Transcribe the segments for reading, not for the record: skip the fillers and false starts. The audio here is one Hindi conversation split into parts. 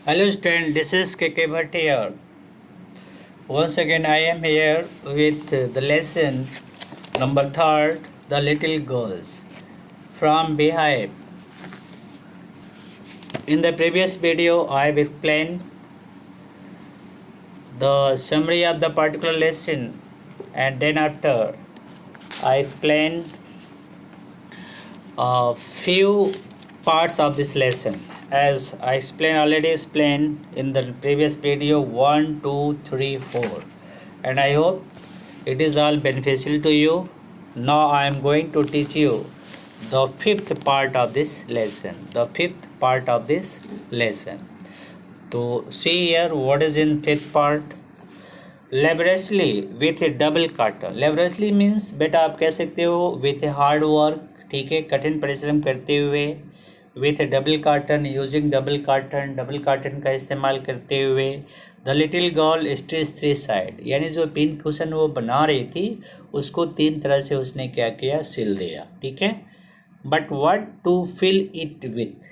Hello student, this is KK Bhatt here. Once again I am here with the lesson number 3, The Little Girls from Beehive. In the previous video I have explained the summary of the particular lesson, and then after I explained a few parts of this lesson. As I already explained in the previous video 1, 2, 3, 4, and I hope it is all beneficial to you. Now I am going to teach you the fifth part of this lesson. So see here what is in fifth part. Laboriously with a double curtain. Laboriously means बेटा आप कह सकते हो with a hard work, ठीक है, कठिन परिश्रम करते हुए, with a double curtain, using double curtain का इस्तेमाल करते हुए, the little girl stitched 3 sides, यानी जो पिन कुशन वो बना रही थी उसको 3 तरह से उसने क्या किया, सिल दिया, ठीक है. But what to fill it with,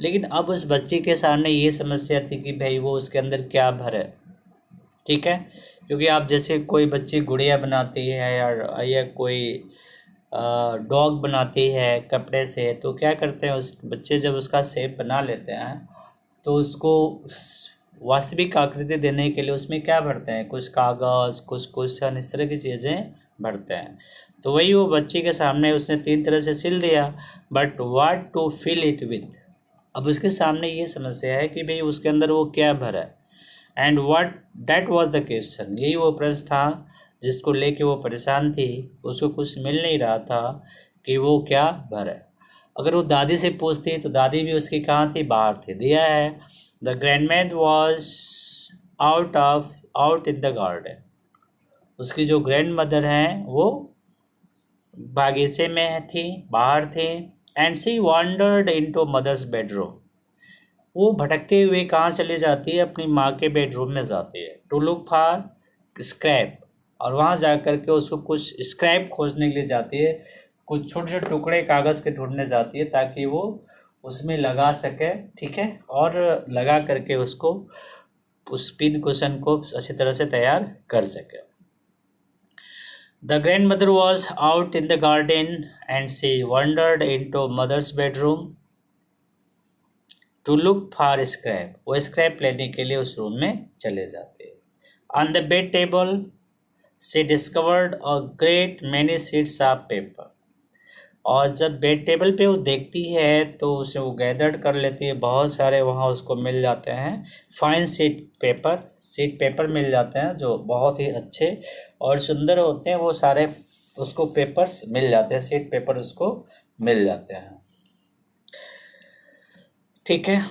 लेकिन अब उस बच्चे के सामने ये समस्या थी कि भाई वो उसके अंदर क्या भरे, ठीक है. क्योंकि आप जैसे कोई बच्ची गुड़िया बनाती है या कोई डॉग बनाती है कपड़े से, तो क्या करते हैं उस बच्चे जब उसका शेप बना लेते हैं तो उसको वास्तविक आकृति देने के लिए उसमें क्या भरते हैं, कुछ कागज़, कुछ क्वेश्चन, इस तरह की चीज़ें भरते हैं. तो वही वो बच्ची के सामने उसने 3 तरह से सिल दिया. But what to fill it with, अब उसके सामने ये समस्या है कि भाई उसके अंदर वो क्या भरा है. And what that was the question, यही वो प्रश्न था जिसको लेके वो परेशान थी. उसको कुछ मिल नहीं रहा था कि वो क्या भरे. अगर वो दादी से पूछती तो दादी भी उसकी कहाँ थी, बाहर थी. दिया है the grandman was out in the garden, उसकी जो ग्रैंड मदर हैं वो बागीचे में थी, बाहर थी. And she wandered into mother's bedroom, वो भटकते हुए कहाँ चली जाती है, अपनी माँ के बेडरूम में जाती है. टू लुक फॉर स्क्रैप, और वहाँ जा कर के उसको कुछ स्क्रैप खोजने के लिए जाती है, कुछ छोटे छोटे टुकड़े कागज़ के ढूंढने जाती है ताकि वो उसमें लगा सके, ठीक है, और लगा करके उसको उस पिन कुशन को अच्छी तरह से तैयार कर सके. The grandmother was out in the garden and she wandered into mother's bedroom to look for scrap, वो स्क्रैप लेने के लिए उस रूम में चले जाते हैं. On the bed table she discovered a great many sheets of paper, और जब बेड टेबल पे वो देखती है तो उसे वो गैदर्ड कर लेती है, बहुत सारे वहाँ उसको मिल जाते हैं फाइन सीट पेपर मिल जाते हैं जो बहुत ही अच्छे और सुंदर होते हैं. वो सारे उसको पेपर्स मिल जाते हैं, सीट पेपर उसको मिल जाते हैं, ठीक है.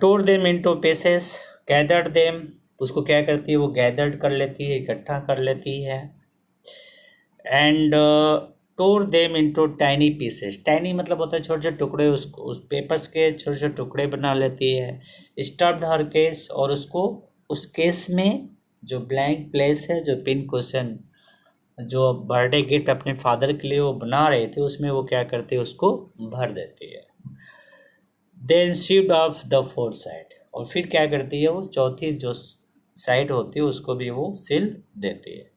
Tore them into pieces, gathered them, उसको क्या करती है, वो गैदर्ड कर लेती है, इकट्ठा कर लेती है. And tore them into tiny pieces, tiny मतलब होता है छोटे छोटे टुकड़े, उसको उस पेपर्स के छोटे छोटे टुकड़े बना लेती है. स्टफ्ड हर केस, और उसको उस केस में जो ब्लैंक प्लेस है, जो पिन क्वेश्चन जो बर्थडे गिफ्ट अपने फादर के लिए वो बना रहे थे, उसमें वो क्या करती है, उसको भर देती है. Then shaved off the fourth side, और फिर क्या करती है, वो चौथी जो साइड होती है उसको भी वो सिल देती है.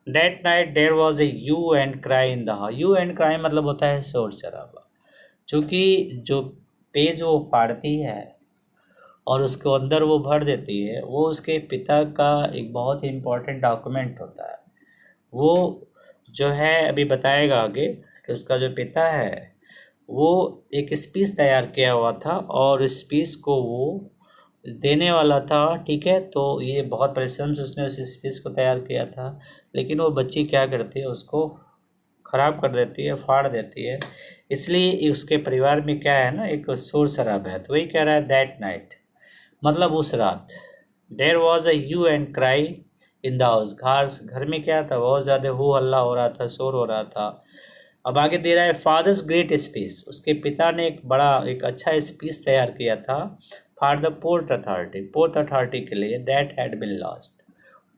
That night there was a hue and cry in the house. Hue and cry मतलब होता है शोर शराबा. चूँकि जो पेज वो फाड़ती है और उसको अंदर वो भर देती है, वो उसके पिता का एक बहुत ही इम्पोर्टेंट डॉक्यूमेंट होता है. वो जो है अभी बताएगा आगे कि उसका जो पिता है वो एक स्पीच तैयार किया हुआ था और स्पीच को वो देने वाला था, ठीक है. तो ये बहुत परिश्रम से उसने उस स्पीच को तैयार किया था, लेकिन वो बच्ची क्या करती है, उसको ख़राब कर देती है, फाड़ देती है. इसलिए उसके परिवार में क्या है ना, एक शोर शराबा है. तो वही कह रहा है दैट नाइट मतलब उस रात. There was a hue and cry in the house, घर में क्या था, बहुत ज़्यादा हो हल्ला हो रहा था, शोर हो रहा था. अब आगे दे रहा है फादर्स ग्रेट स्पीच, उसके पिता ने एक अच्छा स्पीच तैयार किया था फॉर द पोर्ट अथॉरिटी के लिए, दैट हैड बिन लॉस्ट,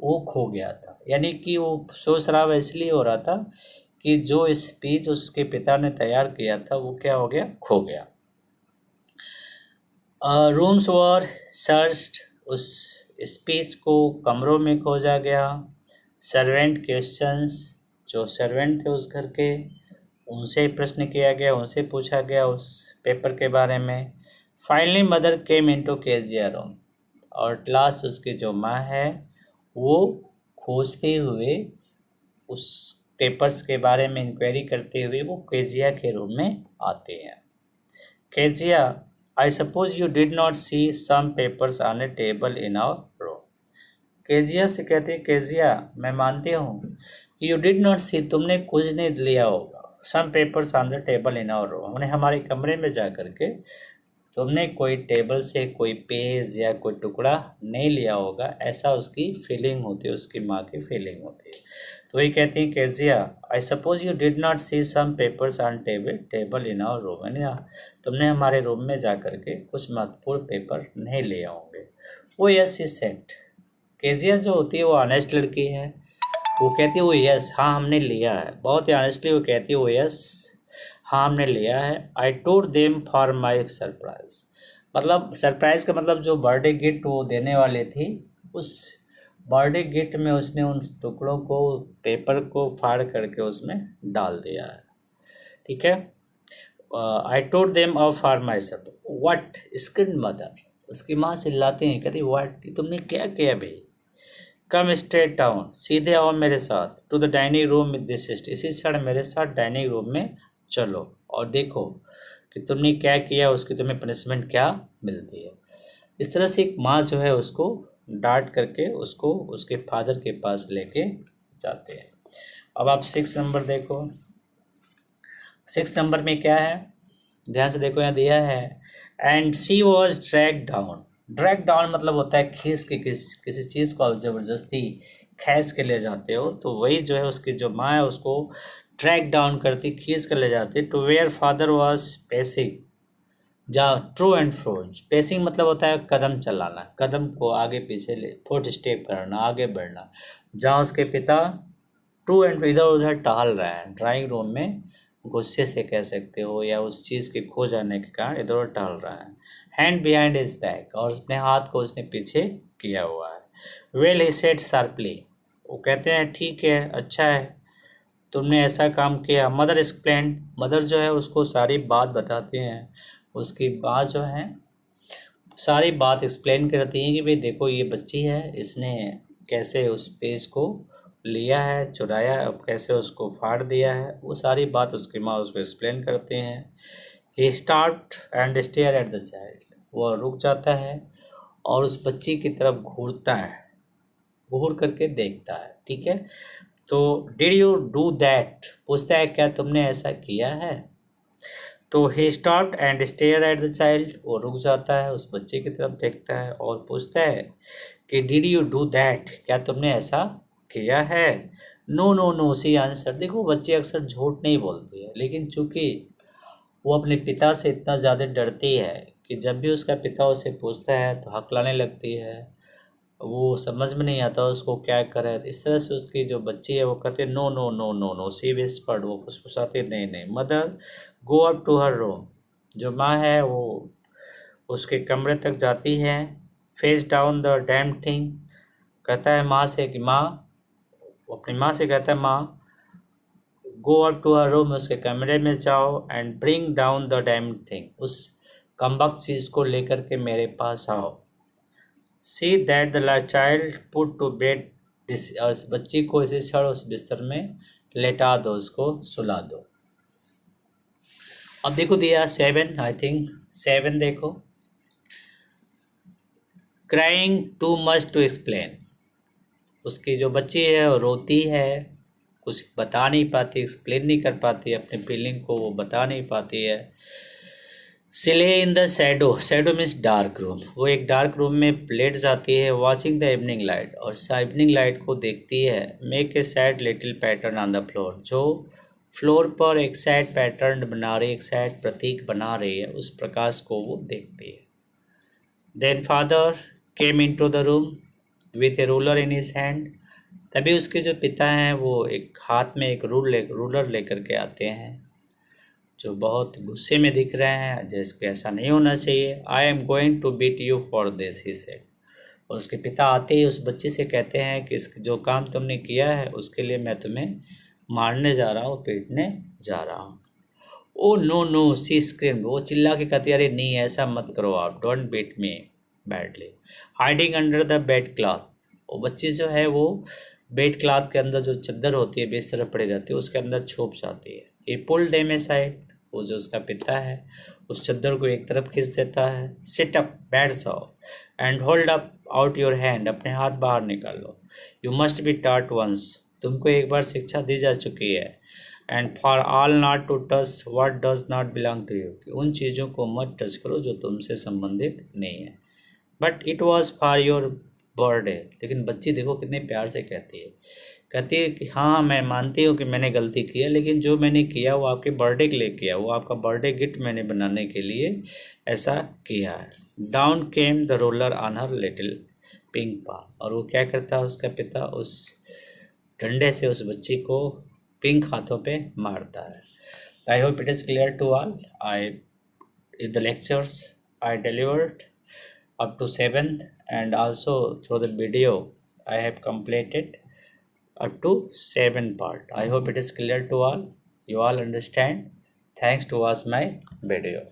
वो खो गया था. यानी कि वो शोर शराबा इसलिए हो रहा था कि जो स्पीच उसके पिता ने तैयार किया था वो क्या हो गया, खो गया. रूम्स वर सर्च्ड, उस स्पेस को कमरों में खोजा गया। सर्वेंट क्वेश्चंस, जो सर्वेंट थे उस घर के उनसे प्रश्न किया गया, उनसे पूछा गया उस पेपर के बारे में। Finally mother came into Kezia room, और लास्ट उसकी जो माँ है वो खोजते हुए उस पेपर्स के बारे में इंक्वायरी करते हुए वो केजिया के रूम में आते हैं। Kezia, I suppose you did not see some papers on a table in our room. Kezia से कहते हैं, केजिया मैं मानती हूँ यू डिड नॉट सी, तुमने कुछ नहीं लिया होगा, some papers on the table in our room, हमने हमारे कमरे में जा कर के तुमने कोई टेबल से कोई पेज या कोई टुकड़ा नहीं लिया होगा, ऐसा उसकी फीलिंग होती है, उसकी माँ की फीलिंग होती है। तो वही कहती हैं, Kezia I suppose you did not see some papers on table in our room, यानी तुमने हमारे रूम में जा कर के कुछ महत्वपूर्ण पेपर नहीं लिए होंगे। वो यस ही सेड, केजिया जो होती है वो ऑनेस्ट लड़की है, वो कहती है वो यस, हाँ हमने लिया है, बहुत ही ऑनेस्टली वो कहती है वो यस, हाँ हमने लिया है। I told them for my surprise, मतलब सरप्राइज़ का मतलब जो बर्थडे गिफ्ट वो देने वाली थी, उस बर्थडे गिफ्ट में उसने उन टुकड़ों को, पेपर को फाड़ करके उसमें डाल दिया है। ठीक है। I told them of for my surprise what screen mother, उसकी माँ चिल्लाती हैं, कहती व्हाट, तुमने क्या किया भाई, कम स्ट्रेट डाउन, सीधे आओ मेरे साथ, to the dining room with this सिस्ट, इसी क्षण मेरे साथ डाइनिंग रूम में चलो और देखो कि तुमने क्या किया, उसकी तुम्हें पनिशमेंट क्या मिलती है। इस तरह से एक माँ जो है उसको डांट करके उसको उसके फादर के पास लेके जाते हैं। अब आप 6 नंबर देखो, 6 नंबर में क्या है, ध्यान से देखो, यहाँ दिया है and she was drag down. Drag down मतलब होता है खींच के, किसी चीज़ को आप ज़बरदस्ती खींच के ले जाते हो, तो वही जो है उसकी जो माँ है उसको ड्रैग डाउन करती, खींच कर ले जाती, to where father was pacing, जहाँ ट्रू एंड फ्रो, पेसिंग मतलब होता है कदम चलाना, कदम को आगे पीछे ले, फुट स्टेप करना, आगे बढ़ना, जहाँ उसके पिता ट्रू एंड इधर उधर टहल रहे हैं, ड्राइंग रूम में गुस्से से कह सकते हो, या उस चीज़ के खो जाने के कारण इधर उधर टहल रहा है। हैंड बिहाइंड हिज बैक, और अपने हाथ को उसने पीछे किया हुआ है। वेल ही सेड शार्पली, वो कहते हैं ठीक है, अच्छा है तुमने ऐसा काम किया। मदर एक्सप्लेन, मदर जो है उसको सारी बात बताती हैं, उसकी बात जो है सारी बात एक्सप्लेन करती हैं कि भाई देखो ये बच्ची है, इसने कैसे उस पेज को लिया है, चुराया, अब कैसे उसको फाड़ दिया है, वो सारी बात उसकी माँ उसको एक्सप्लेन करते हैं। He start and stare at the child, वो रुक जाता है और उस बच्ची की तरफ घूरता है, घूर करके देखता है। ठीक है, तो डिड यू डू दैट, पूछता है क्या तुमने ऐसा किया है। तो he stop and stare at the child, वो रुक जाता है, उस बच्चे की तरफ देखता है और पूछता है कि डिड यू डू दैट, क्या तुमने ऐसा किया है। No no no she answer. देखो बच्चे अक्सर झूठ नहीं बोलती है, लेकिन चूंकि वो अपने पिता से इतना ज़्यादा डरती है कि जब भी उसका पिता उसे पूछता है तो हकलाने लगती है, वो समझ में नहीं आता उसको क्या करे। इस तरह से उसकी जो बच्ची है वो कहते no no no no no, she whispered, वो फुसफुसाती नहीं नहीं। Mother go up to her room, जो माँ है वो उसके कमरे तक जाती है। Face down the damn thing, कहता है माँ से कि माँ, अपनी माँ से कहता है माँ go up to her room, उसके कमरे में जाओ, and bring down the damn thing, उस कमबख्त चीज़ को लेकर के मेरे पास आओ। See that the child put to bed, उस बच्ची को इसी क्षण उस बिस्तर में लेटा दो, उसको सुला दो। अब देखो दिया 7, आई थिंक 7 देखो, crying too much to explain, उसकी जो बच्ची है वो रोती है, कुछ बता नहीं पाती, एक्सप्लेन नहीं कर पाती, अपने फीलिंग को वो बता नहीं पाती है। सिले in the shadow, shadow means dark room, वो एक डार्क रूम में लेट जाती है। वॉचिंग द इवनिंग लाइट, और इवनिंग लाइट को देखती है। Make a sad little pattern on the floor, जो फ्लोर पर एक सैड पैटर्न बना रही, एक सैड प्रतीक बना रही है, उस प्रकाश को वो देखती है। Then father came in to the room with a ruler in his hand, तभी उसके जो पिता हैं वो एक हाथ में एक रूलर लेकर के आते हैं। जो बहुत गुस्से में दिख रहे हैं, जैसे ऐसा नहीं होना चाहिए। I am going to beat you for this, he said. और उसके पिता आते ही उस बच्चे से कहते हैं कि इस जो काम तुमने किया है उसके लिए मैं तुम्हें मारने जा रहा हूँ, पीटने जा रहा हूँ। ओ नो नो, सी स्क्रीम, वो चिल्ला के कहती है, अरे नहीं ऐसा मत करो आप, don't beat me badly, hiding under the bed cloth. वो बच्ची जो है वो बेड क्लॉथ के अंदर जो चादर होती है, बिस्तर पड़ी रहती है, उसके अंदर छुप जाती है। ये पुल डेम ए साइड, वो जो उसका पिता है उस चादर को एक तरफ खींच देता है। सिट अप, बैठ जाओ, and hold up out your hand, अपने हाथ बाहर निकालो। You must be taught once, तुमको एक बार शिक्षा दी जा चुकी है। And for all not to touch what does not belong to you, उन चीज़ों को मत टच करो जो तुमसे संबंधित नहीं है। But it was for your birthday, लेकिन बच्ची देखो कितने प्यार से कहती है कि हाँ मैं मानती हूँ कि मैंने गलती की है, लेकिन जो मैंने किया वो आपके बर्थडे के लिए किया, वो आपका बर्थडे गिफ्ट मैंने बनाने के लिए ऐसा किया है। Down came the roller on her little pink palm, और वो क्या करता है उसका पिता, उस डंडे से उस बच्ची को पिंक हाथों पे मारता है। I hope it is clear to all. I the lectures I delivered up to 7th, and also through the video I have completed up to 7 part. I hope it is clear to all. You all understand. Thanks to watch my video.